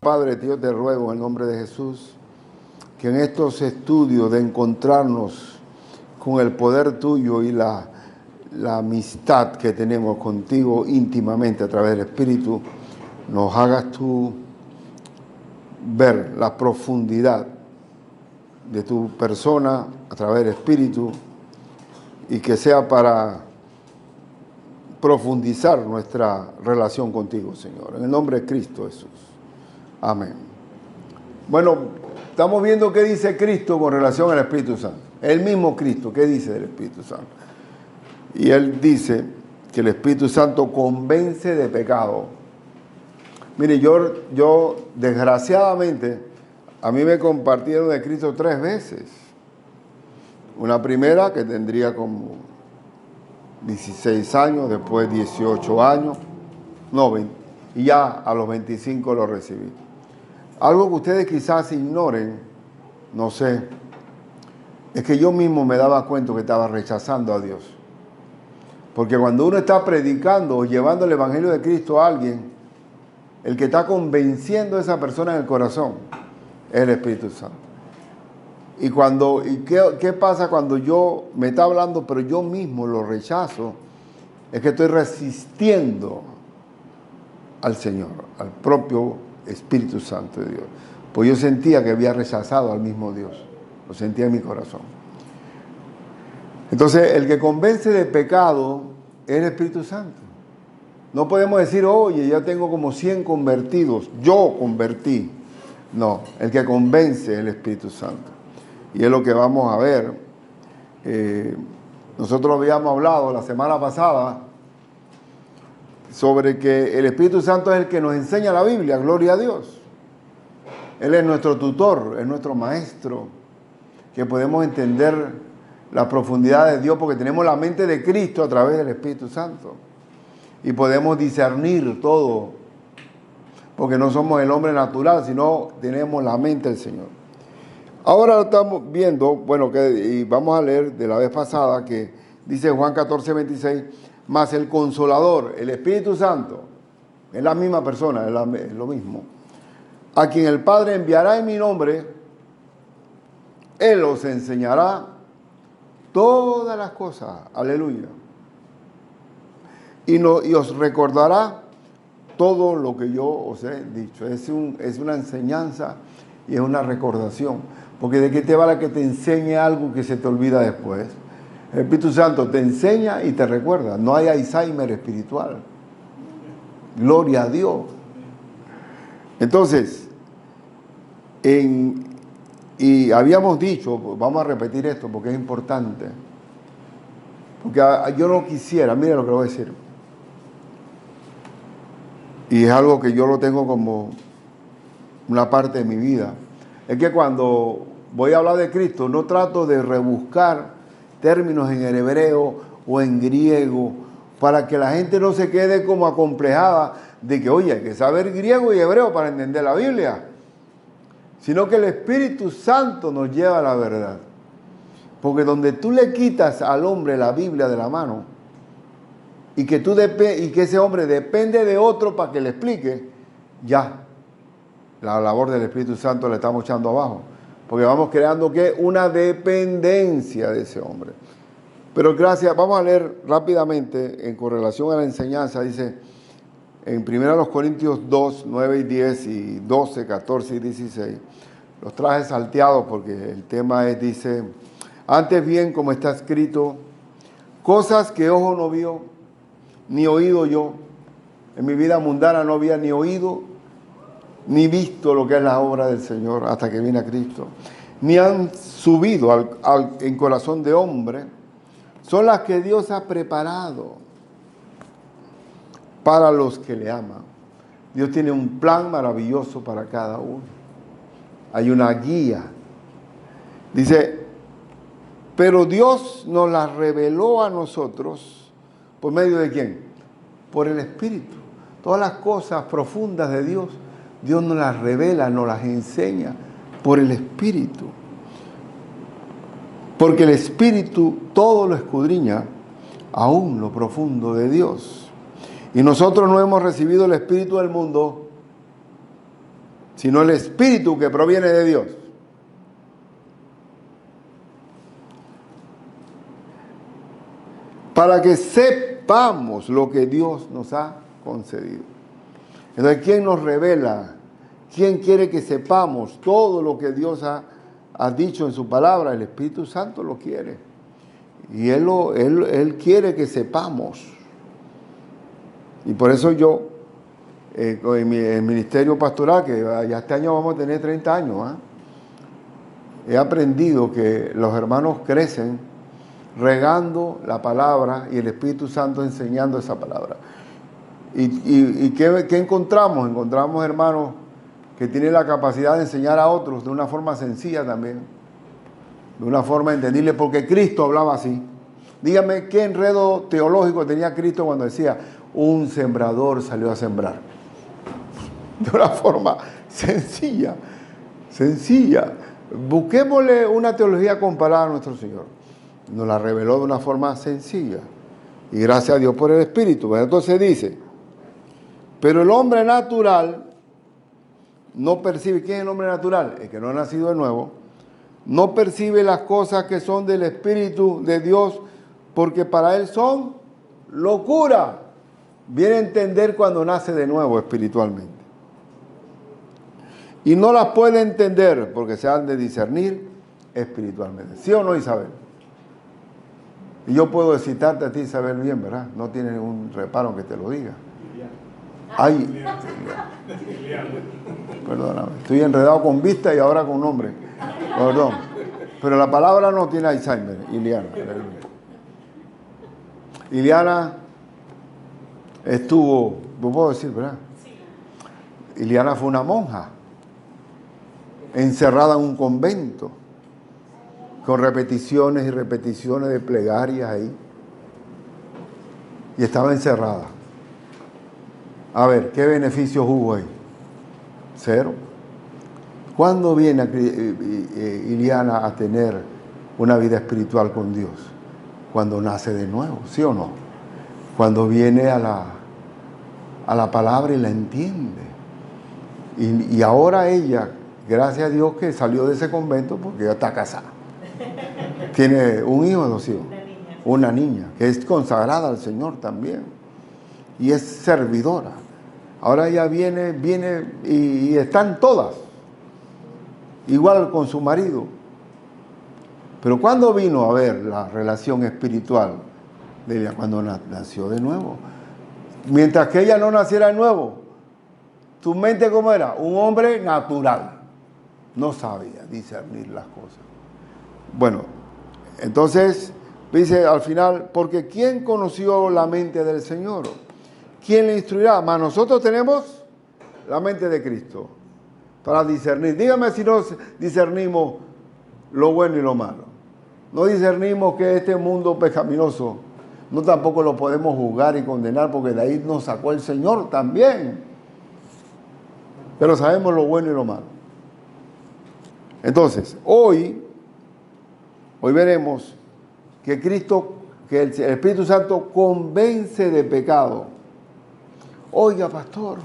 Padre, yo te ruego en el nombre de Jesús que en estos estudios de encontrarnos con el poder tuyo y la amistad que tenemos contigo íntimamente a través del Espíritu, nos hagas tú ver la profundidad de tu persona a través del Espíritu y que sea para profundizar nuestra relación contigo, Señor. En el nombre de Cristo Jesús. Amén. Bueno, estamos viendo qué dice Cristo con relación al Espíritu Santo. El mismo Cristo, ¿qué dice del Espíritu Santo? Y Él dice que el Espíritu Santo convence de pecado. Mire, yo desgraciadamente, a mí me compartieron de Cristo 3 veces. Una primera que tendría como 16 años, después 18 años, no, 20, y ya a los 25 lo recibí. Algo que ustedes quizás ignoren, no sé, es que yo mismo me daba cuenta que estaba rechazando a Dios. Porque cuando uno está predicando o llevando el Evangelio de Cristo a alguien, el que está convenciendo a esa persona en el corazón es el Espíritu Santo. ¿Y qué pasa cuando yo me está hablando, pero yo mismo lo rechazo? Es que estoy resistiendo al Señor, al propio Espíritu Santo de Dios. Pues yo sentía que había rechazado al mismo Dios. Lo sentía en mi corazón. Entonces, el que convence de pecado es el Espíritu Santo. No podemos decir, oye, ya tengo como 100 convertidos. Yo convertí. No, el que convence es el Espíritu Santo. Y es lo que vamos a ver. Nosotros habíamos hablado la semana pasada sobre que el Espíritu Santo es el que nos enseña la Biblia, gloria a Dios. Él es nuestro tutor, es nuestro maestro, que podemos entender la profundidad de Dios porque tenemos la mente de Cristo a través del Espíritu Santo. Y podemos discernir todo, porque no somos el hombre natural, sino tenemos la mente del Señor. Ahora estamos viendo, y vamos a leer de la vez pasada que dice Juan 14, 26, más el Consolador, el Espíritu Santo, es la misma persona, es lo mismo, a quien el Padre enviará en mi nombre, Él os enseñará todas las cosas, aleluya, y os recordará todo lo que yo os he dicho. Es una enseñanza y es una recordación. Porque ¿de qué te vale que te enseñe algo que se te olvida después? El Espíritu Santo te enseña y te recuerda. No hay Alzheimer espiritual. Gloria a Dios. Entonces, y habíamos dicho, vamos a repetir esto porque es importante. Porque yo no quisiera, mire lo que voy a decir. Y es algo que yo lo tengo como una parte de mi vida. Es que cuando voy a hablar de Cristo, no trato de rebuscar términos en el hebreo o en griego para que la gente no se quede como acomplejada de que, oye, hay que saber griego y hebreo para entender la Biblia. Sino que el Espíritu Santo nos lleva a la verdad. Porque donde tú le quitas al hombre la Biblia de la mano y que ese hombre depende de otro para que le explique, ya. La labor del Espíritu Santo le estamos echando abajo. Porque vamos creando una dependencia de ese hombre. Pero gracias, vamos a leer rápidamente en correlación a la enseñanza. Dice en 1 Corintios 2, 9 y 10 y 12, 14 y 16. Los traje salteados porque el tema dice, antes bien como está escrito, cosas que ojo no vio, ni oído yo. En mi vida mundana no había ni oído ni visto lo que es la obra del Señor hasta que viene a Cristo, ni han subido en corazón de hombre, son las que Dios ha preparado para los que le aman. Dios tiene un plan maravilloso para cada uno. Hay una guía. Dice, pero Dios nos la reveló a nosotros, ¿por medio de quién? Por el Espíritu. Todas las cosas profundas de Dios, Dios nos las revela, nos las enseña por el Espíritu. Porque el Espíritu todo lo escudriña, aún lo profundo de Dios. Y nosotros no hemos recibido el Espíritu del mundo, sino el Espíritu que proviene de Dios. Para que sepamos lo que Dios nos ha concedido. Entonces, ¿quién nos revela? ¿Quién quiere que sepamos todo lo que Dios ha dicho en su palabra? El Espíritu Santo lo quiere. Y Él quiere que sepamos. Y por eso yo, en mi ministerio pastoral, que ya este año vamos a tener 30 años, he aprendido que los hermanos crecen regando la palabra y el Espíritu Santo enseñando esa palabra. ¿Y qué encontramos? Encontramos hermanos que tienen la capacidad de enseñar a otros de una forma sencilla también, de una forma entendible, porque Cristo hablaba así. Dígame, ¿qué enredo teológico tenía Cristo cuando decía, un sembrador salió a sembrar? De una forma sencilla. Busquémosle una teología comparada a nuestro Señor. Nos la reveló de una forma sencilla. Y gracias a Dios por el Espíritu. Entonces dice, pero el hombre natural no percibe. ¿Quién es el hombre natural? El que no ha nacido de nuevo. No percibe las cosas que son del Espíritu de Dios, porque para él son locura. Viene a entender cuando nace de nuevo espiritualmente. Y no las puede entender porque se han de discernir espiritualmente. ¿Sí o no, Isabel? Y yo puedo citarte a ti, Isabel, bien, ¿verdad? No tienes ningún reparo en que te lo diga. Ay, perdóname, estoy enredado con vista y ahora con nombre. Perdón. Pero la palabra no tiene Alzheimer, Iliana. Iliana estuvo, ¿lo puedo decir, verdad? Sí. Iliana fue una monja, encerrada en un convento, con repeticiones y repeticiones de plegarias ahí. Y estaba encerrada. A ver, ¿qué beneficios hubo ahí? Cero. ¿Cuándo viene Iliana a tener una vida espiritual con Dios? Cuando nace de nuevo, ¿sí o no? Cuando viene a la palabra y la entiende. Y ahora ella, gracias a Dios que salió de ese convento porque ella está casada. Tiene un hijo o 2 hijos. Una niña, que es consagrada al Señor también. Y es servidora. Ahora ella viene y están todas. Igual con su marido. Pero ¿cuándo vino a ver la relación espiritual de ella? Cuando nació de nuevo. Mientras que ella no naciera de nuevo, tu mente ¿cómo era? Un hombre natural. No sabía discernir las cosas. Bueno, entonces dice al final, porque ¿quién conoció la mente del Señor? ¿Quién le instruirá? Mas nosotros tenemos la mente de Cristo para discernir. Dígame si no discernimos lo bueno y lo malo. No discernimos que este mundo pecaminoso, no tampoco lo podemos juzgar y condenar, porque de ahí nos sacó el Señor también. Pero sabemos lo bueno y lo malo. Entonces, hoy veremos que el Espíritu Santo convence de pecado. Oiga, pastor,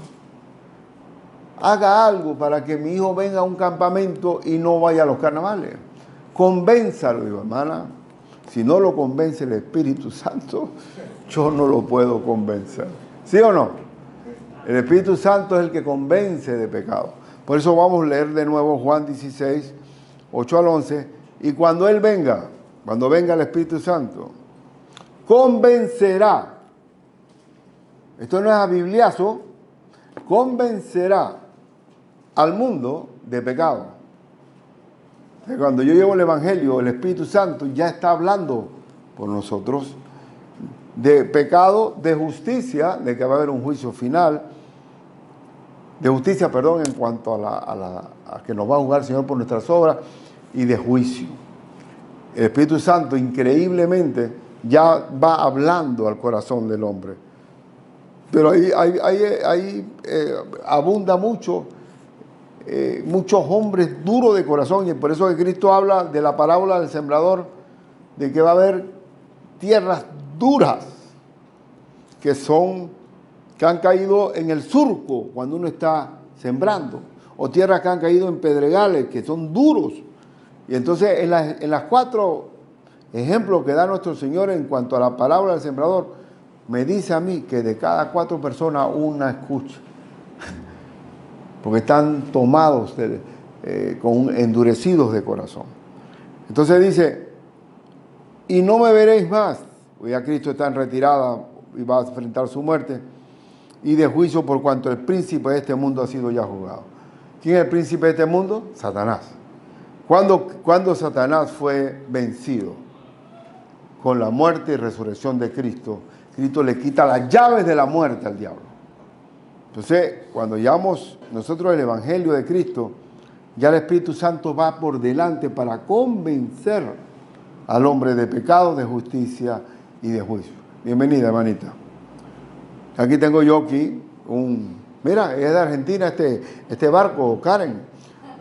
haga algo para que mi hijo venga a un campamento y no vaya a los carnavales. Convénzalo, digo, hermana. Si no lo convence el Espíritu Santo, yo no lo puedo convencer. ¿Sí o no? El Espíritu Santo es el que convence de pecado. Por eso vamos a leer de nuevo Juan 16, 8 al 11. Y cuando Él venga, cuando venga el Espíritu Santo, convencerá. Esto no es a bibliazo. Convencerá al mundo de pecado. Cuando yo llevo el Evangelio, el Espíritu Santo ya está hablando por nosotros de pecado, de justicia, de que va a haber un juicio final, de justicia, perdón, en cuanto a que nos va a juzgar el Señor por nuestras obras, y de juicio. El Espíritu Santo increíblemente ya va hablando al corazón del hombre. Pero ahí abunda muchos hombres duros de corazón, y por eso que Cristo habla de la parábola del sembrador, de que va a haber tierras duras que han caído en el surco cuando uno está sembrando, o tierras que han caído en pedregales, que son duros. Y entonces en las 4 ejemplos que da nuestro Señor en cuanto a la parábola del sembrador, me dice a mí que de cada 4 personas una escucha. Porque están tomados, endurecidos de corazón. Entonces dice, y no me veréis más, porque ya Cristo está en retirada y va a enfrentar su muerte, y de juicio por cuanto el príncipe de este mundo ha sido ya juzgado. ¿Quién es el príncipe de este mundo? Satanás. ¿Cuándo Satanás fue vencido? Con la muerte y resurrección de Cristo. Cristo le quita las llaves de la muerte al diablo. Entonces, cuando llevamos nosotros el Evangelio de Cristo, ya el Espíritu Santo va por delante para convencer al hombre de pecado, de justicia y de juicio. Bienvenida, hermanita. Aquí tengo yo mira, es de Argentina este barco, Karen.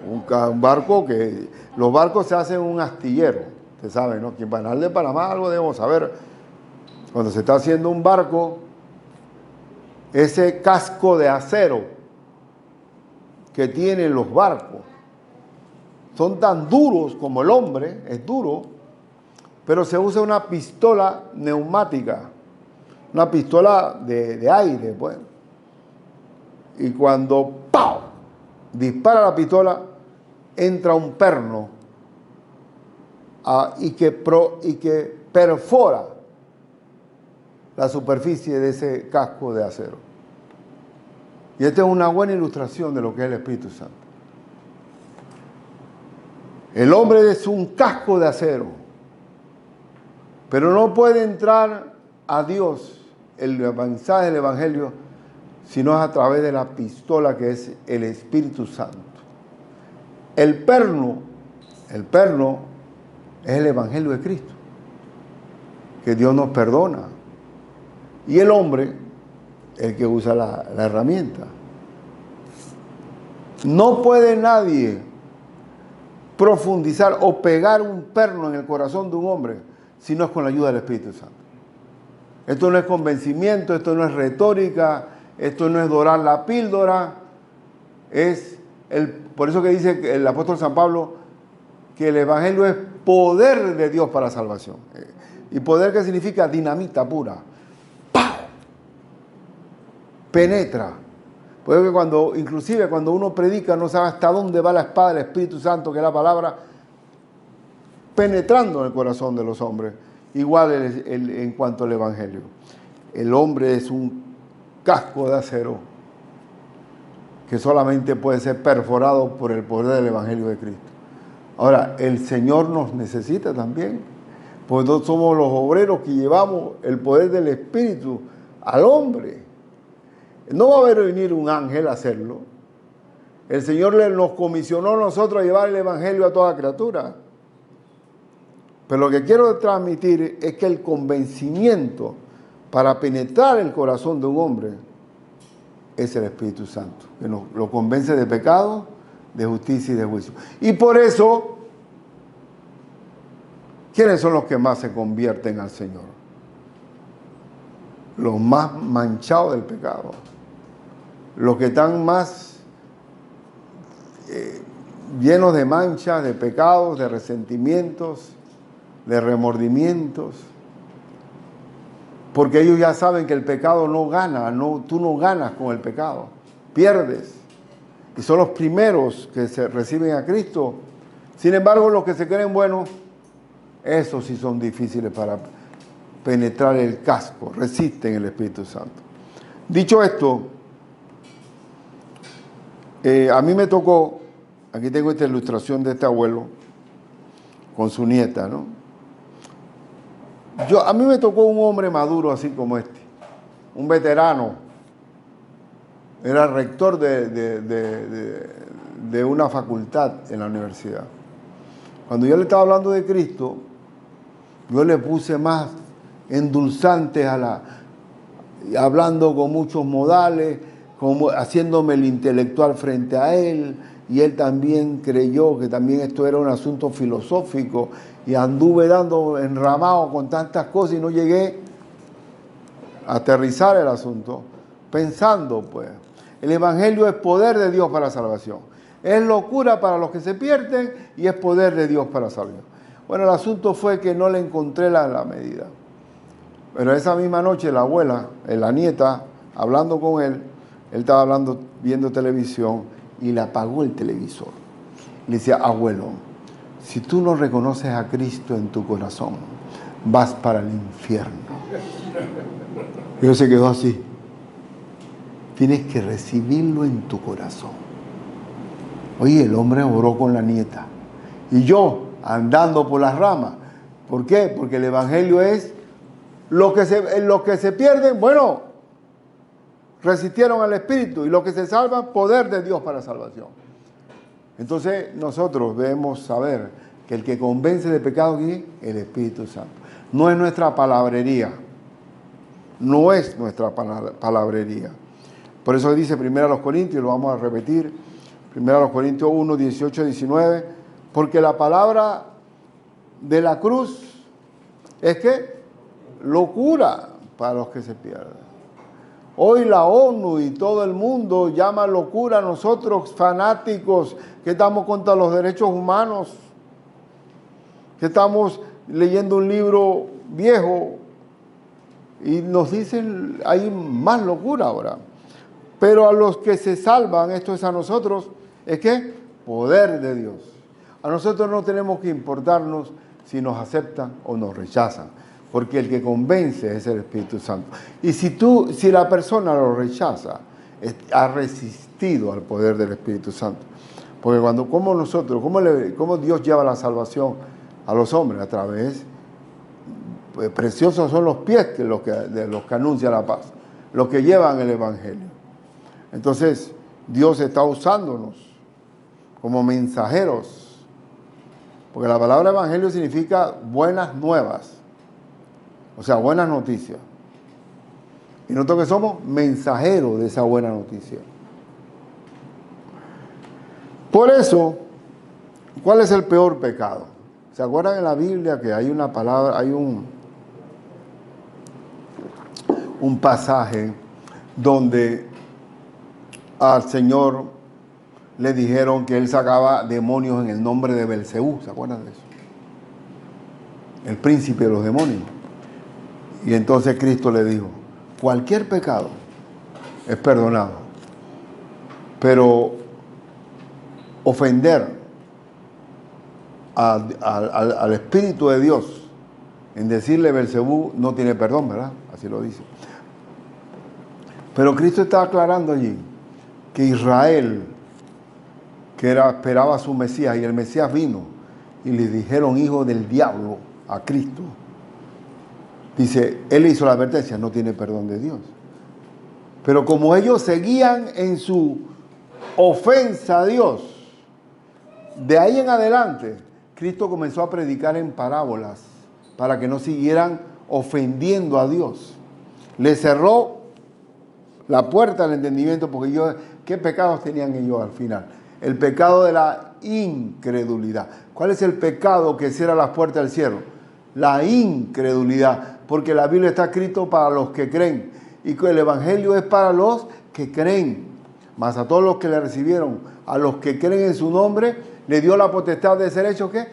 Un barco que, los barcos se hacen un astillero, usted sabe, ¿no? Que en Banal de Panamá algo debemos saber. Cuando se está haciendo un barco, ese casco de acero que tienen los barcos son tan duros como el hombre, es duro, pero se usa una pistola neumática, una pistola de aire, pues. Y cuando ¡pau! Dispara la pistola, entra un perno y que perfora la superficie de ese casco de acero. Y esta es una buena ilustración de lo que es el Espíritu Santo. El hombre es un casco de acero, pero no puede entrar a Dios el mensaje del Evangelio si no es a través de la pistola que es el Espíritu Santo. El perno es el Evangelio de Cristo, que Dios nos perdona. Y el hombre, el que usa la herramienta. No puede nadie profundizar o pegar un perno en el corazón de un hombre si no es con la ayuda del Espíritu Santo. Esto no es convencimiento, esto no es retórica, esto no es dorar la píldora, por eso que dice el apóstol San Pablo que el Evangelio es poder de Dios para salvación. ¿Y poder qué significa? Dinamita pura. ¡Pau! Penetra. Porque inclusive cuando uno predica no sabe hasta dónde va la espada del Espíritu Santo, que es la palabra, penetrando en el corazón de los hombres. Igual en cuanto al Evangelio. El hombre es un casco de acero que solamente puede ser perforado por el poder del Evangelio de Cristo. Ahora, el Señor nos necesita también, pues nosotros somos los obreros que llevamos el poder del Espíritu al hombre. No va a venir un ángel a hacerlo. El Señor nos comisionó a nosotros a llevar el Evangelio a toda criatura. Pero lo que quiero transmitir es que el convencimiento para penetrar el corazón de un hombre es el Espíritu Santo, que lo convence de pecado, de justicia y de juicio. Y por eso, ¿quiénes son los que más se convierten al Señor? Los más manchados del pecado. Los que están más llenos de manchas, de pecados, de resentimientos, de remordimientos. Porque ellos ya saben que el pecado no gana, tú no ganas con el pecado, pierdes. Y son los primeros que se reciben a Cristo. Sin embargo, los que se creen buenos, esos sí son difíciles para penetrar el casco, resisten el Espíritu Santo. Dicho esto, a mí me tocó, aquí tengo esta ilustración de este abuelo con su nieta, ¿no? A mí me tocó un hombre maduro así como este, un veterano, era rector de una facultad en la universidad. Cuando yo le estaba hablando de Cristo, yo le puse más endulzantes hablando con muchos modales, haciéndome el intelectual frente a él, y él también creyó que también esto era un asunto filosófico, y anduve enramado con tantas cosas y no llegué a aterrizar el asunto, pensando pues, el Evangelio es poder de Dios para la salvación. Es locura para los que se pierden y es poder de Dios para salvar. Bueno, el asunto fue que no le encontré la medida. Pero esa misma noche la abuela, la nieta, hablando con él estaba hablando, viendo televisión y le apagó el televisor. Le decía, abuelo, si tú no reconoces a Cristo en tu corazón, vas para el infierno. Y él se quedó así. Tienes que recibirlo en tu corazón. Oye, el hombre oró con la nieta. Y yo, andando por las ramas. ¿Por qué? Porque el evangelio es los que se pierden, bueno, resistieron al Espíritu. Y los que se salvan, poder de Dios para salvación. Entonces, nosotros debemos saber que el que convence de pecado aquí es el Espíritu Santo. No es nuestra palabrería. No es nuestra palabrería. Por eso dice 1 Corintios, lo vamos a repetir, 1 Corintios 1, 18, 19, porque la palabra de la cruz es que locura para los que se pierden. Hoy la ONU y todo el mundo llama locura a nosotros fanáticos que estamos contra los derechos humanos, que estamos leyendo un libro viejo y nos dicen hay más locura ahora. Pero a los que se salvan, esto es a nosotros, es que poder de Dios. A nosotros no tenemos que importarnos si nos aceptan o nos rechazan, porque el que convence es el Espíritu Santo. Y si la persona lo rechaza, ha resistido al poder del Espíritu Santo. Porque cómo Dios lleva la salvación a los hombres a través, pues, preciosos son los pies de los que anuncian la paz, los que llevan el evangelio. Entonces, Dios está usándonos como mensajeros, porque la palabra evangelio significa buenas nuevas, o sea, buenas noticias. Y nosotros que somos mensajeros de esa buena noticia. Por eso, ¿cuál es el peor pecado? ¿Se acuerdan en la Biblia que hay una palabra, hay un pasaje donde al Señor le dijeron que Él sacaba demonios en el nombre de Belcebú? ¿Se acuerdan de eso? El príncipe de los demonios. Y entonces Cristo le dijo, cualquier pecado es perdonado, pero ofender al Espíritu de Dios en decirle Belcebú no tiene perdón, ¿verdad? Así lo dice. Pero Cristo está aclarando allí que Israel, esperaba a su Mesías, y el Mesías vino, y le dijeron hijo del diablo a Cristo. Dice, él hizo la advertencia, no tiene perdón de Dios. Pero como ellos seguían en su ofensa a Dios, de ahí en adelante, Cristo comenzó a predicar en parábolas para que no siguieran ofendiendo a Dios. Le cerró la puerta al entendimiento, porque ¿qué pecados tenían ellos al final? El pecado de la incredulidad. ¿Cuál es el pecado que cierra las puertas del cielo? La incredulidad, porque la Biblia está escrito para los que creen, y que el Evangelio es para los que creen. Mas a todos los que le recibieron, a los que creen en su nombre, le dio la potestad de ser hechos, ¿qué?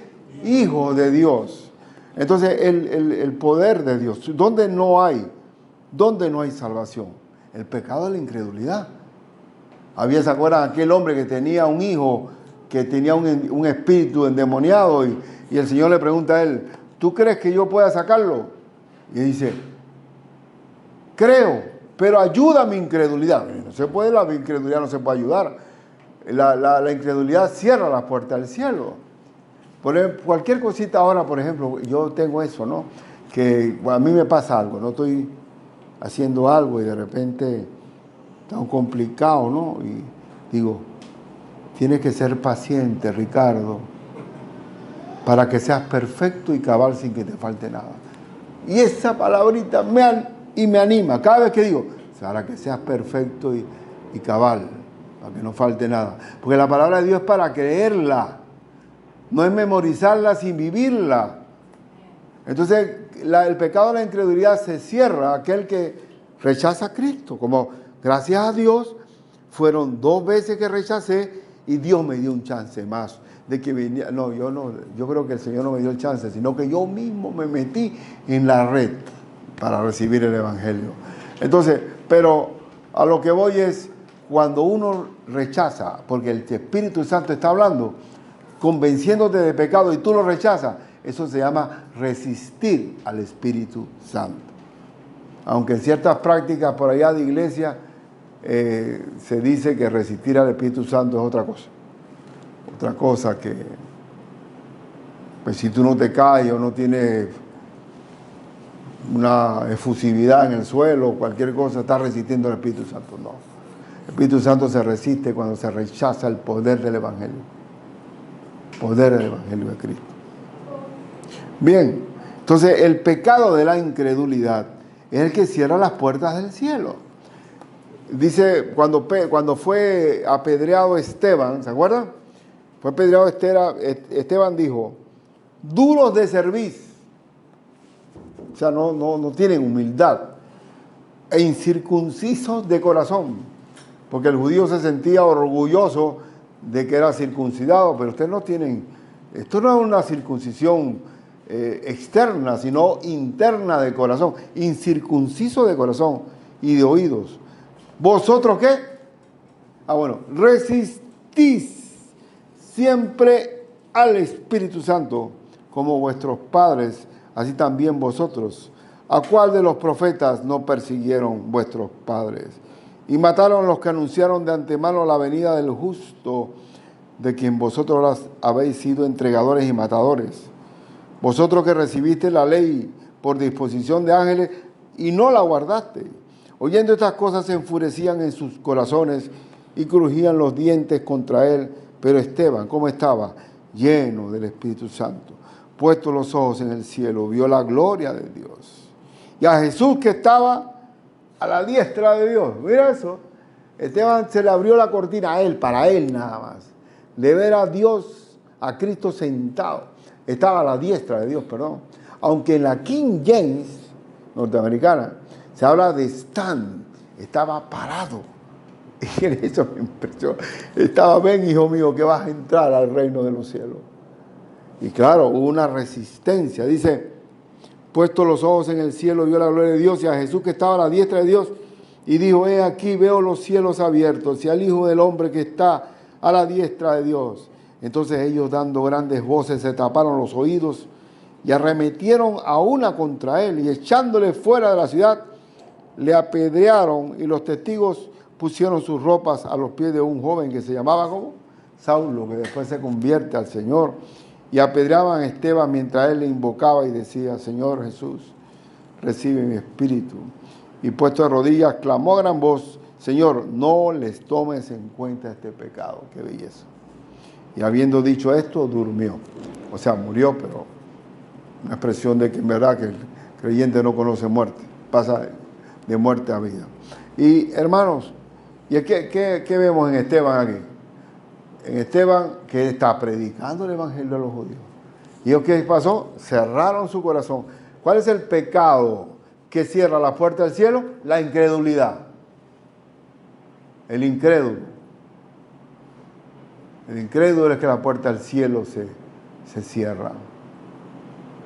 Hijos de Dios. Entonces, el poder de Dios, ¿dónde no hay salvación? El pecado de la incredulidad. ¿Se acuerdan aquel hombre que tenía un hijo que tenía un espíritu endemoniado y el Señor le pregunta a él, ¿tú crees que yo pueda sacarlo? Y dice, creo, pero ayuda mi incredulidad. No se puede, la incredulidad no se puede ayudar. La incredulidad cierra las puertas del cielo. Cualquier cosita ahora, por ejemplo, yo tengo eso, ¿no? Que a mí me pasa algo, no estoy haciendo algo y de repente está complicado, ¿no? Y digo, tienes que ser paciente, Ricardo, para que seas perfecto y cabal sin que te falte nada. Y esa palabrita me anima. Cada vez que digo, para que seas perfecto y cabal, para que no falte nada. Porque la palabra de Dios es para creerla, no es memorizarla sin vivirla. Entonces, el pecado de la incredulidad se cierra a aquel que rechaza a Cristo. Como, gracias a Dios, fueron 2 veces que rechacé y Dios me dio un chance más de que viniera. No, yo creo que el Señor no me dio el chance, sino que yo mismo me metí en la red para recibir el Evangelio. Entonces, pero a lo que voy es, cuando uno rechaza, porque el Espíritu Santo está hablando, convenciéndote de pecado y tú lo rechazas, eso se llama resistir al Espíritu Santo. Aunque en ciertas prácticas por allá de iglesia se dice que resistir al Espíritu Santo es otra cosa. Otra cosa que, pues si tú no te caes o no tienes una efusividad en el suelo, cualquier cosa, estás resistiendo al Espíritu Santo. No. El Espíritu Santo se resiste cuando se rechaza el poder del Evangelio. Poder del Evangelio de Cristo. Bien, entonces el pecado de la incredulidad es el que cierra las puertas del cielo. Dice, cuando fue apedreado Esteban, ¿se acuerdan? Fue apedreado Esteban dijo, duros de cerviz, o sea, no tienen humildad, e incircuncisos de corazón, porque el judío se sentía orgulloso de que era circuncidado, pero ustedes no tienen, esto no es una circuncisión externa, sino interna de corazón, incircunciso de corazón y de oídos. ¿Vosotros qué? Bueno, resistís siempre al Espíritu Santo, como vuestros padres, así también vosotros. ¿A cuál de los profetas no persiguieron vuestros padres? Y mataron a los que anunciaron de antemano la venida del justo, de quien vosotros habéis sido entregadores y matadores. Vosotros que recibiste la ley por disposición de ángeles y no la guardaste. Oyendo estas cosas se enfurecían en sus corazones y crujían los dientes contra él. Pero Esteban, ¿cómo estaba? Lleno del Espíritu Santo. Puestos los ojos en el cielo, vio la gloria de Dios. Y a Jesús que estaba a la diestra de Dios. Mira eso. Esteban se le abrió la cortina a él, para él nada más. De ver a Dios, a Cristo sentado. Estaba a la diestra de Dios, perdón. Aunque en la King James norteamericana se habla de stand, estaba parado. Y eso me impresionó. Estaba, ven hijo mío, que vas a entrar al reino de los cielos. Y claro, hubo una resistencia. Dice, puesto los ojos en el cielo, vio la gloria de Dios y a Jesús que estaba a la diestra de Dios. Y dijo, he aquí, veo los cielos abiertos y al Hijo del Hombre que está a la diestra de Dios. Entonces ellos, dando grandes voces, se taparon los oídos y arremetieron a una contra él y echándole fuera de la ciudad, le apedrearon y los testigos pusieron sus ropas a los pies de un joven que se llamaba como Saulo, que después se convierte al Señor, y apedreaban a Esteban mientras él le invocaba y decía, Señor Jesús, recibe mi espíritu. Y puesto de rodillas, clamó a gran voz, Señor, no les tomes en cuenta este pecado. Qué belleza. Y habiendo dicho esto, durmió. O sea, murió, pero una expresión de que en verdad que el creyente no conoce muerte, pasa de muerte a vida. Y hermanos, ¿y qué vemos en Esteban aquí? En Esteban que está predicando el evangelio a los judíos. ¿Y ellos qué pasó? Cerraron su corazón. ¿Cuál es el pecado que cierra la puerta del cielo? La incredulidad. El incrédulo. El incrédulo es que la puerta del cielo se cierra.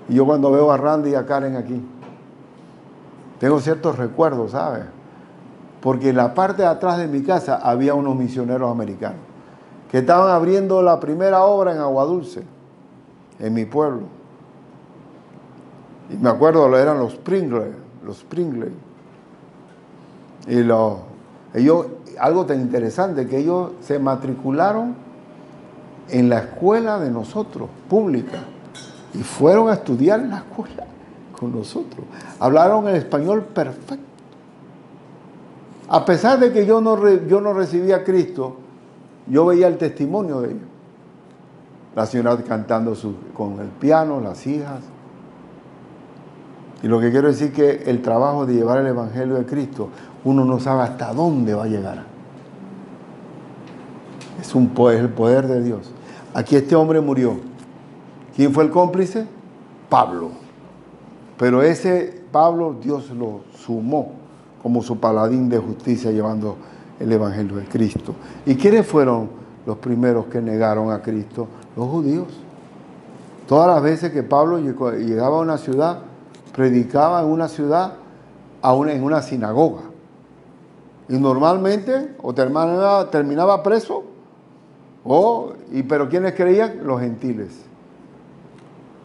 Y yo cuando veo a Randy y a Karen aquí, tengo ciertos recuerdos, ¿sabes? Porque en la parte de atrás de mi casa había unos misioneros americanos que estaban abriendo la primera obra en Aguadulce, en mi pueblo. Y me acuerdo, eran los Springler. Y ellos, algo tan interesante, que ellos se matricularon en la escuela de nosotros, pública, y fueron a estudiar en la escuela con nosotros. Hablaron el español perfecto. A pesar de que yo no recibía a Cristo, yo veía el testimonio de ellos. La señora cantando con el piano, las hijas. Y lo que quiero decir es que el trabajo de llevar el Evangelio de Cristo, uno no sabe hasta dónde va a llegar. Es el poder de Dios. Aquí este hombre murió. ¿Quién fue el cómplice? Pablo. Pero ese Pablo, Dios lo sumó como su paladín de justicia llevando el Evangelio de Cristo. ¿Y quiénes fueron los primeros que negaron a Cristo? Los judíos. Todas las veces que Pablo llegaba a una ciudad, predicaba en una ciudad, en una sinagoga. Y normalmente o terminaba preso, pero ¿quiénes creían? Los gentiles.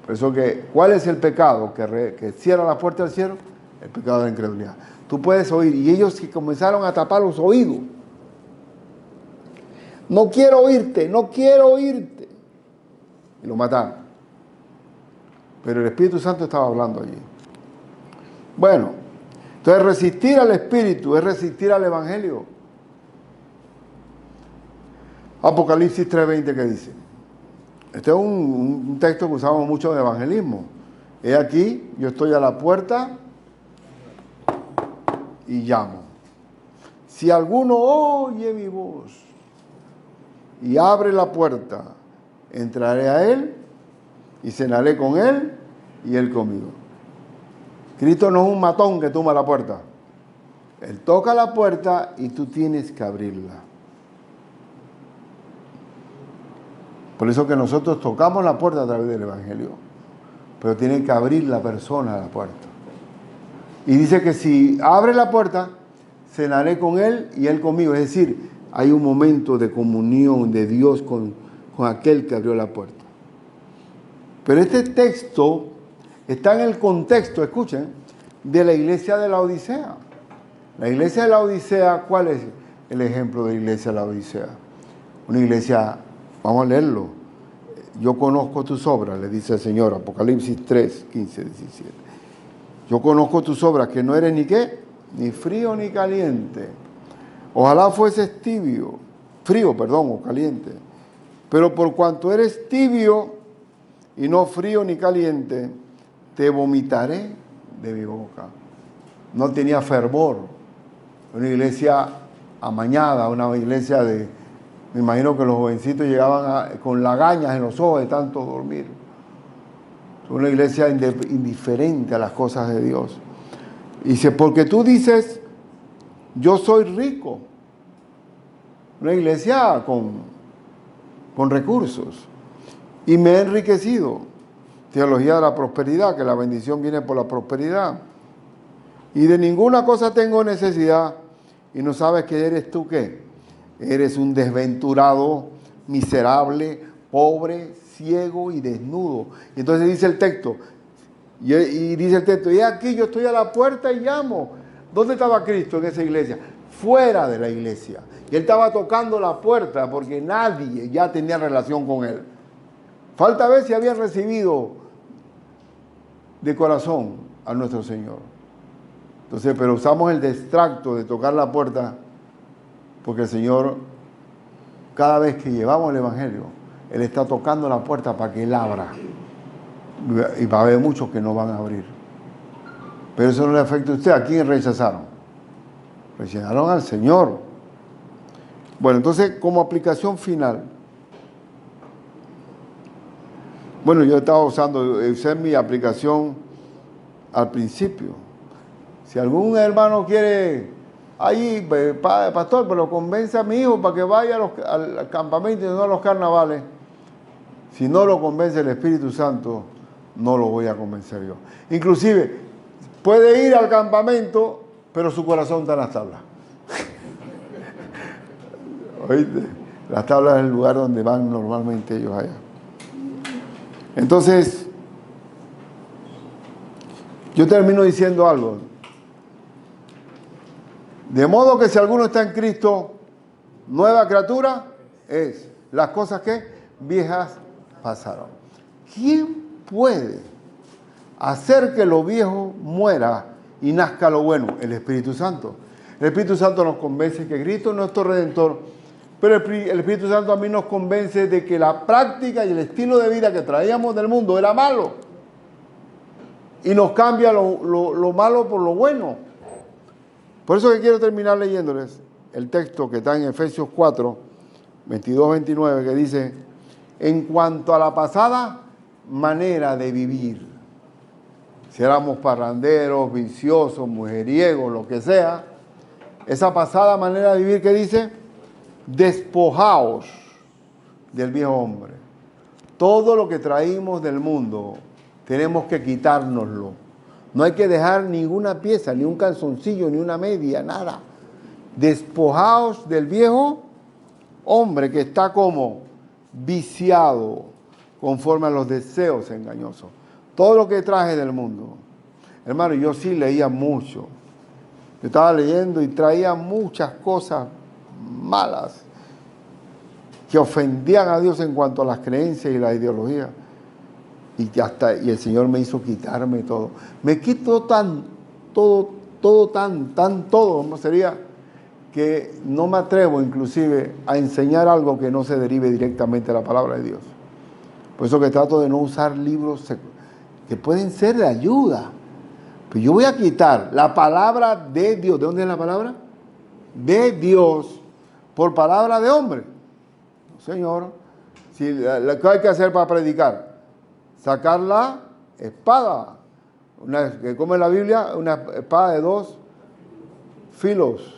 Por eso ¿cuál es el pecado que cierra la puerta del cielo? El pecado de la incredulidad. Tú puedes oír, y ellos comenzaron a tapar los oídos. No quiero oírte, no quiero oírte. Y lo mataron. Pero el Espíritu Santo estaba hablando allí. Bueno, entonces resistir al Espíritu es resistir al Evangelio. Apocalipsis 3:20, ¿qué dice? Este es un texto que usamos mucho en evangelismo. He aquí, yo estoy a la puerta y llamo. Si alguno oye mi voz y abre la puerta, entraré a él y cenaré con él y él conmigo. Cristo no es un matón que tumba la puerta. Él toca la puerta y tú tienes que abrirla. Por eso que nosotros tocamos la puerta a través del Evangelio. Pero tiene que abrir la persona a la puerta. Y dice que si abre la puerta, cenaré con él y él conmigo. Es decir, hay un momento de comunión de Dios con aquel que abrió la puerta. Pero este texto está en el contexto, escuchen, de la iglesia de la Odisea. La iglesia de la Odisea, ¿cuál es el ejemplo de la iglesia de la Odisea? Una iglesia, vamos a leerlo. Yo conozco tus obras, le dice el Señor, Apocalipsis 3, 15, 17. Yo conozco tus obras, que no eres ni qué, ni frío ni caliente. Ojalá fueses frío o caliente. Pero por cuanto eres tibio y no frío ni caliente, te vomitaré de mi boca. No tenía fervor. Una iglesia amañada, una iglesia me imagino que los jovencitos llegaban con lagañas en los ojos de tanto dormir. Una iglesia indiferente a las cosas de Dios. Y dice, porque tú dices, yo soy rico. Una iglesia con recursos. Y me he enriquecido. Teología de la prosperidad, que la bendición viene por la prosperidad. Y de ninguna cosa tengo necesidad. Y no sabes que eres tú, ¿qué? Eres un desventurado, miserable, pobre, ciego y desnudo. Y entonces dice el texto, y aquí yo estoy a la puerta y llamo. ¿Dónde estaba Cristo en esa iglesia? Fuera de la iglesia. Y él estaba tocando la puerta porque nadie ya tenía relación con él. Falta ver si habían recibido de corazón a nuestro Señor. Entonces, pero usamos el distracto de tocar la puerta porque el Señor, cada vez que llevamos el Evangelio, Él está tocando la puerta para que Él abra. Y va a haber muchos que no van a abrir. Pero eso no le afecta a usted. ¿A quién rechazaron? Rechazaron al Señor. Bueno, entonces, como aplicación final. Bueno, yo estaba usé mi aplicación al principio. Si algún hermano quiere, ahí, pastor, pero convence a mi hijo para que vaya al campamento y no a los carnavales. Si no lo convence el Espíritu Santo, no lo voy a convencer yo. Inclusive, puede ir al campamento, pero su corazón está en las tablas. ¿Oíste? Las tablas es el lugar donde van normalmente ellos allá. Entonces, yo termino diciendo algo. De modo que si alguno está en Cristo, nueva criatura es. Las cosas que viejas pasaron. ¿Quién puede hacer que lo viejo muera y nazca lo bueno? El Espíritu Santo. El Espíritu Santo nos convence que Cristo es nuestro Redentor, pero el Espíritu Santo a mí nos convence de que la práctica y el estilo de vida que traíamos del mundo era malo y nos cambia lo malo por lo bueno. Por eso que quiero terminar leyéndoles el texto que está en Efesios 4, 22-29, que dice, en cuanto a la pasada manera de vivir, si éramos parranderos, viciosos, mujeriegos, lo que sea, esa pasada manera de vivir que dice, despojaos del viejo hombre. Todo lo que traímos del mundo, tenemos que quitárnoslo. No hay que dejar ninguna pieza, ni un calzoncillo, ni una media, nada. Despojaos del viejo hombre que está como viciado conforme a los deseos engañosos. Todo lo que traje del mundo. Hermano, yo sí leía mucho. Yo estaba leyendo y traía muchas cosas malas que ofendían a Dios en cuanto a las creencias y la ideología. Y el Señor me hizo quitarme todo. Me quito todo, ¿cómo sería? Que no me atrevo inclusive a enseñar algo que no se derive directamente de la palabra de Dios. Por eso que trato de no usar libros que pueden ser de ayuda. Pero yo voy a quitar la palabra de Dios. ¿De dónde es la palabra? De Dios por palabra de hombre. Señor, ¿qué hay que hacer para predicar? Sacar la espada. Como en la Biblia, una espada de 2 filos.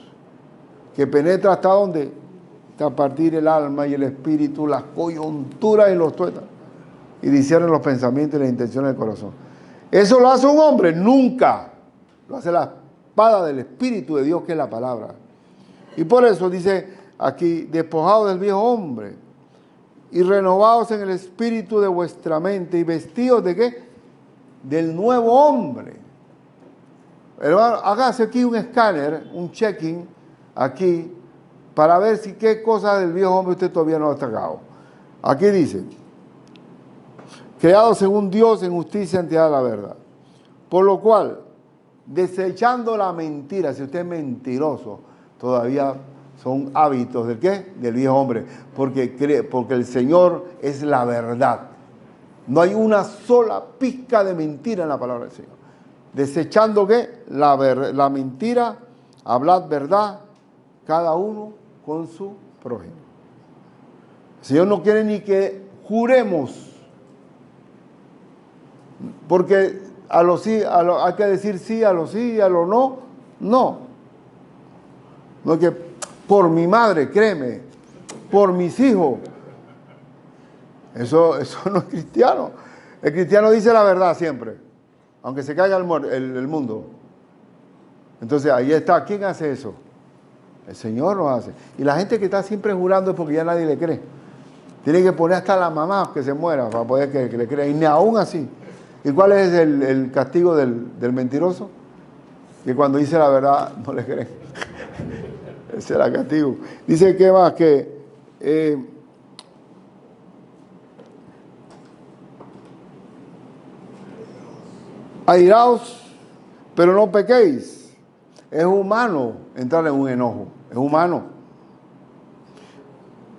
Que penetra hasta dónde? Hasta partir el alma y el espíritu, las coyunturas y los tuétanos. Y discierne los pensamientos y las intenciones del corazón. ¿Eso lo hace un hombre? Nunca. Lo hace la espada del Espíritu de Dios, que es la palabra. Y por eso dice aquí, despojados del viejo hombre y renovados en el espíritu de vuestra mente y vestidos ¿de qué? Del nuevo hombre. Hermano, hágase aquí un escáner, un checking aquí, para ver si qué cosas del viejo hombre usted todavía no ha sacado. Aquí dice, creado según Dios en justicia y santidad de la verdad. Por lo cual, desechando la mentira, si usted es mentiroso, todavía son hábitos ¿del qué? Del viejo hombre, porque el Señor es la verdad. No hay una sola pizca de mentira en la palabra del Señor. Desechando ¿qué? La mentira, hablad verdad, cada uno con su prójimo. El Señor no quiere ni que juremos, porque a lo sí, hay que decir sí, a lo sí y a lo no, no. No es que por mi madre, créeme, por mis hijos. Eso no es cristiano. El cristiano dice la verdad siempre, aunque se caiga el mundo. Entonces ahí está, ¿quién hace eso? El Señor lo hace. Y la gente que está siempre jurando es porque ya nadie le cree. Tiene que poner hasta la mamá que se muera para poder que le crea. Y ni aún así. ¿Y cuál es el castigo del mentiroso? Que cuando dice la verdad no le creen. Ese era el castigo. Dice que más que airaos, pero no pequéis. Es humano entrar en un enojo. Es humano.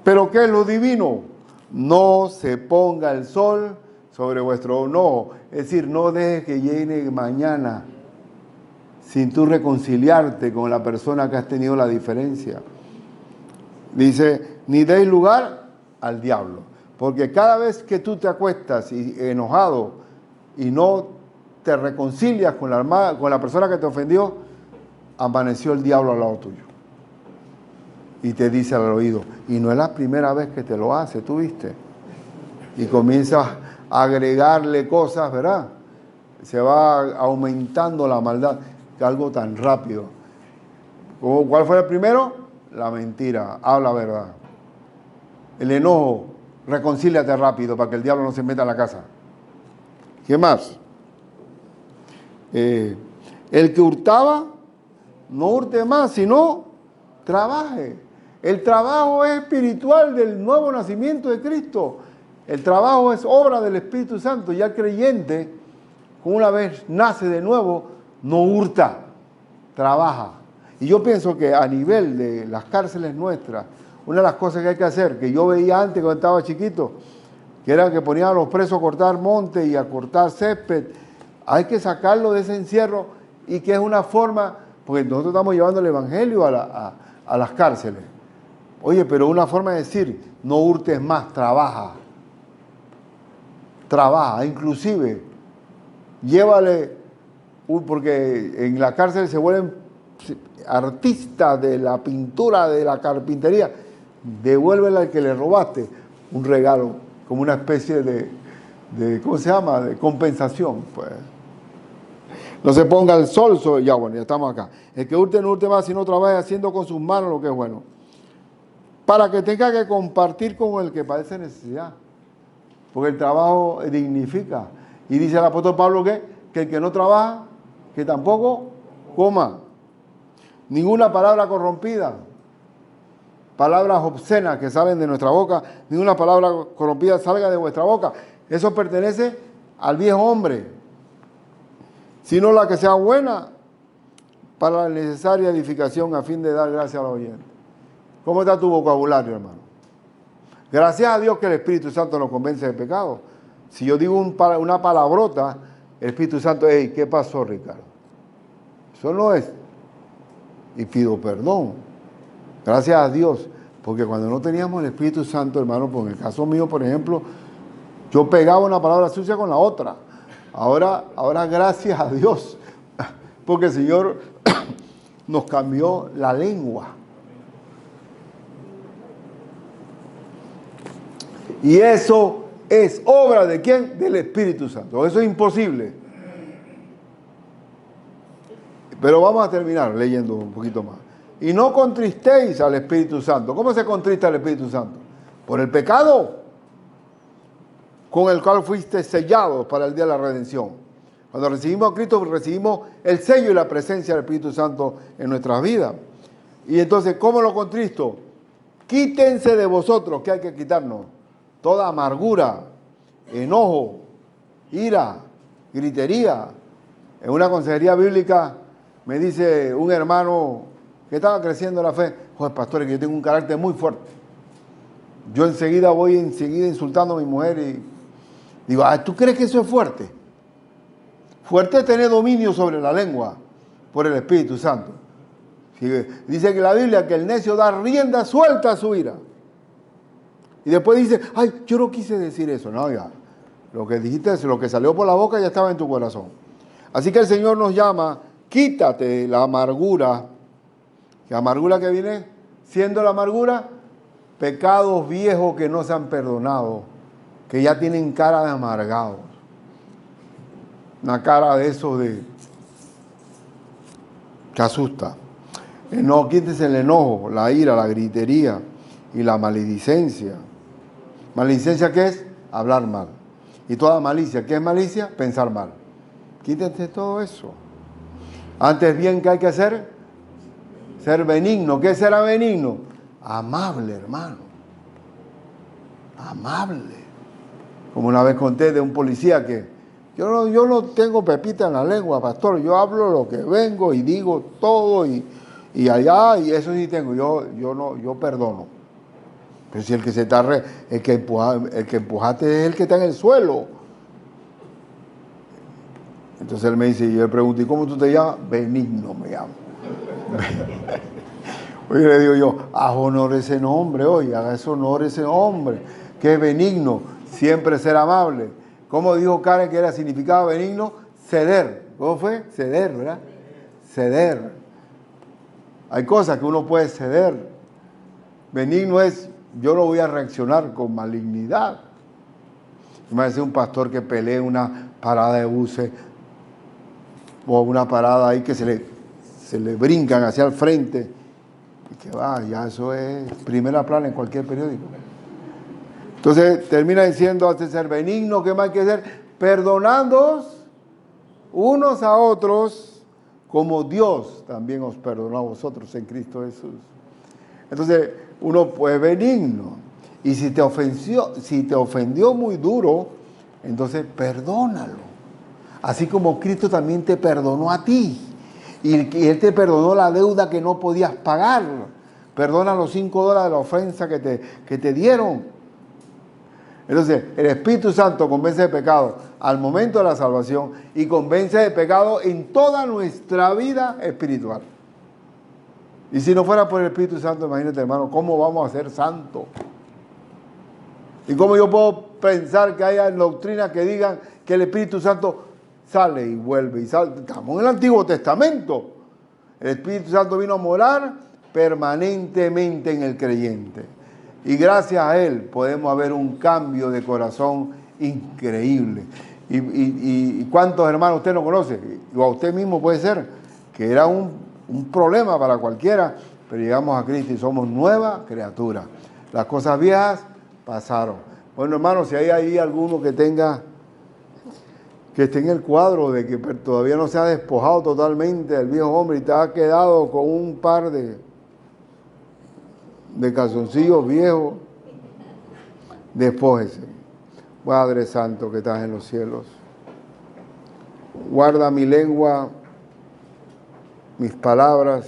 ¿Pero qué es lo divino? No se ponga el sol sobre vuestro enojo. Es decir, no dejes que llegue mañana sin tú reconciliarte con la persona que has tenido la diferencia. Dice, ni deis lugar al diablo. Porque cada vez que tú te acuestas enojado y no te reconcilias con la persona que te ofendió, amaneció el diablo al lado tuyo. Y te dice al oído, y no es la primera vez que te lo hace, tú viste. Y comienzas a agregarle cosas, ¿verdad? Se va aumentando la maldad, algo tan rápido. ¿Cuál fue el primero? La mentira, habla verdad. El enojo, reconcíliate rápido para que el diablo no se meta en la casa. ¿Qué más? El que hurtaba, no hurte más, sino trabaje. El trabajo es espiritual del nuevo nacimiento de Cristo. El trabajo es obra del Espíritu Santo. Ya el creyente, una vez nace de nuevo, no hurta, trabaja. Y yo pienso que a nivel de las cárceles nuestras, una de las cosas que hay que hacer, que yo veía antes cuando estaba chiquito, que era que ponían a los presos a cortar monte y a cortar césped, hay que sacarlo de ese encierro y que es una forma, porque nosotros estamos llevando el evangelio a las cárceles. Oye, pero una forma de decir, no hurtes más, trabaja. Trabaja, inclusive, llévale, porque en la cárcel se vuelven artistas de la pintura, de la carpintería, devuélvele al que le robaste, un regalo, como una especie de ¿cómo se llama?, de compensación, pues. No se ponga el sol sobre, ya bueno, ya estamos acá. El que hurte no hurte más, sino trabaje haciendo con sus manos lo que es bueno, para que tenga que compartir con el que padece necesidad, porque el trabajo dignifica. Y dice el apóstol Pablo que el que no trabaja, que tampoco coma. Ninguna palabra corrompida, palabras obscenas que salen de nuestra boca, ninguna palabra corrompida salga de vuestra boca. Eso pertenece al viejo hombre, sino la que sea buena para la necesaria edificación a fin de dar gracias a los oyentes. ¿Cómo está tu vocabulario, hermano? Gracias a Dios que el Espíritu Santo nos convence de pecado. Si yo digo una palabrota, el Espíritu Santo, hey, ¿qué pasó, Ricardo? Eso no es. Y pido perdón. Gracias a Dios. Porque cuando no teníamos el Espíritu Santo, hermano, pues en el caso mío, por ejemplo, yo pegaba una palabra sucia con la otra. Ahora gracias a Dios. Porque el Señor nos cambió la lengua. Y eso es obra ¿de quién? Del Espíritu Santo. Eso es imposible. Pero vamos a terminar leyendo un poquito más. Y no contristéis al Espíritu Santo. ¿Cómo se contrista al Espíritu Santo? Por el pecado con el cual fuiste sellados para el día de la redención. Cuando recibimos a Cristo, recibimos el sello y la presencia del Espíritu Santo en nuestras vidas. Y entonces, ¿cómo lo contristo? Quítense de vosotros, que hay que quitarnos, toda amargura, enojo, ira, gritería. En una consejería bíblica me dice un hermano que estaba creciendo en la fe, joder, pastor, que yo tengo un carácter muy fuerte. Yo enseguida voy insultando a mi mujer y digo, ¿tú crees que eso es fuerte? Fuerte es tener dominio sobre la lengua por el Espíritu Santo. Dice que la Biblia que el necio da rienda suelta a su ira. Y después dice, ay, yo no quise decir eso. No, ya, lo que dijiste, lo que salió por la boca ya estaba en tu corazón. Así que el Señor nos llama, quítate la amargura. ¿La amargura que viene siendo la amargura? Pecados viejos que no se han perdonado, que ya tienen cara de amargados. Una cara de esos que asusta. No, quítese el enojo, la ira, la gritería y la maledicencia. ¿Maledicencia qué es? Hablar mal. Y toda malicia, ¿qué es malicia? Pensar mal. Quítense todo eso. Antes bien, ¿qué hay que hacer? Ser benigno. ¿Qué será benigno? Amable, hermano. Amable. Como una vez conté de un policía que yo no tengo pepita en la lengua, pastor. Yo hablo lo que vengo y digo todo y allá, y eso sí tengo. Yo perdono. Pero si el que el que empujaste es el que está en el suelo. Entonces él me dice, y yo le pregunto, ¿y cómo tú te llamas? Benigno me llamo. Oye, le digo yo, haz honor a ese nombre, oye, haga ese honor a ese hombre, que es benigno, siempre ser amable. ¿Cómo dijo Karen que era significado benigno? Ceder. ¿Cómo fue? Ceder, ¿verdad? Ceder. Hay cosas que uno puede ceder. Benigno es, yo no voy a reaccionar con malignidad. Me parece un pastor que pelee una parada de buses o una parada ahí que se le brincan hacia el frente. Y que va, ya eso es primera plana en cualquier periódico. Entonces termina diciendo, hace ser benigno, ¿qué más hay que hacer? Perdonándoos unos a otros, como Dios también os perdonó a vosotros en Cristo Jesús. Entonces, uno pues benigno. Y si te ofendió muy duro, entonces perdónalo. Así como Cristo también te perdonó a ti. Y Él te perdonó la deuda que no podías pagar. Perdona los $5 de la ofensa que te dieron. Entonces, el Espíritu Santo convence de pecado al momento de la salvación y convence de pecado en toda nuestra vida espiritual. Y si no fuera por el Espíritu Santo, imagínate, hermano, ¿cómo vamos a ser santos? ¿Y cómo yo puedo pensar que haya doctrinas que digan que el Espíritu Santo sale y vuelve y sale? Estamos en el Antiguo Testamento. El Espíritu Santo vino a morar permanentemente en el creyente. Y gracias a Él podemos ver un cambio de corazón increíble. Y cuántos hermanos usted no conoce, o a usted mismo puede ser, que era un problema para cualquiera, pero llegamos a Cristo y somos nueva criatura. Las cosas viejas pasaron. Bueno, hermanos, si hay ahí alguno que esté en el cuadro de que todavía no se ha despojado totalmente del viejo hombre y te ha quedado con un par de calzoncillos viejos, despójese. Padre Santo que estás en los cielos, guarda mi lengua, mis palabras,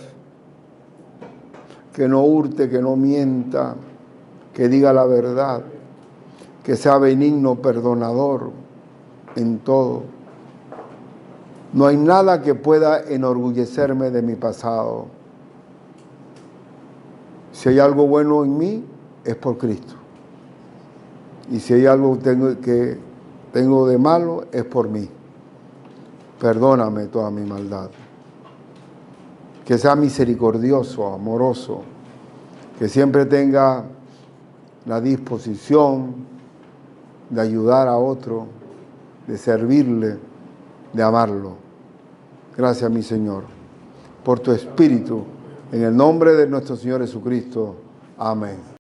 que no hurte, que no mienta, que diga la verdad, que sea benigno, perdonador en todo. No hay nada que pueda enorgullecerme de mi pasado. Si hay algo bueno en mí, es por Cristo. Y si hay algo que tengo de malo, es por mí. Perdóname toda mi maldad. Que sea misericordioso, amoroso, que siempre tenga la disposición de ayudar a otro, de servirle, de amarlo. Gracias, mi Señor, por tu Espíritu, en el nombre de nuestro Señor Jesucristo. Amén.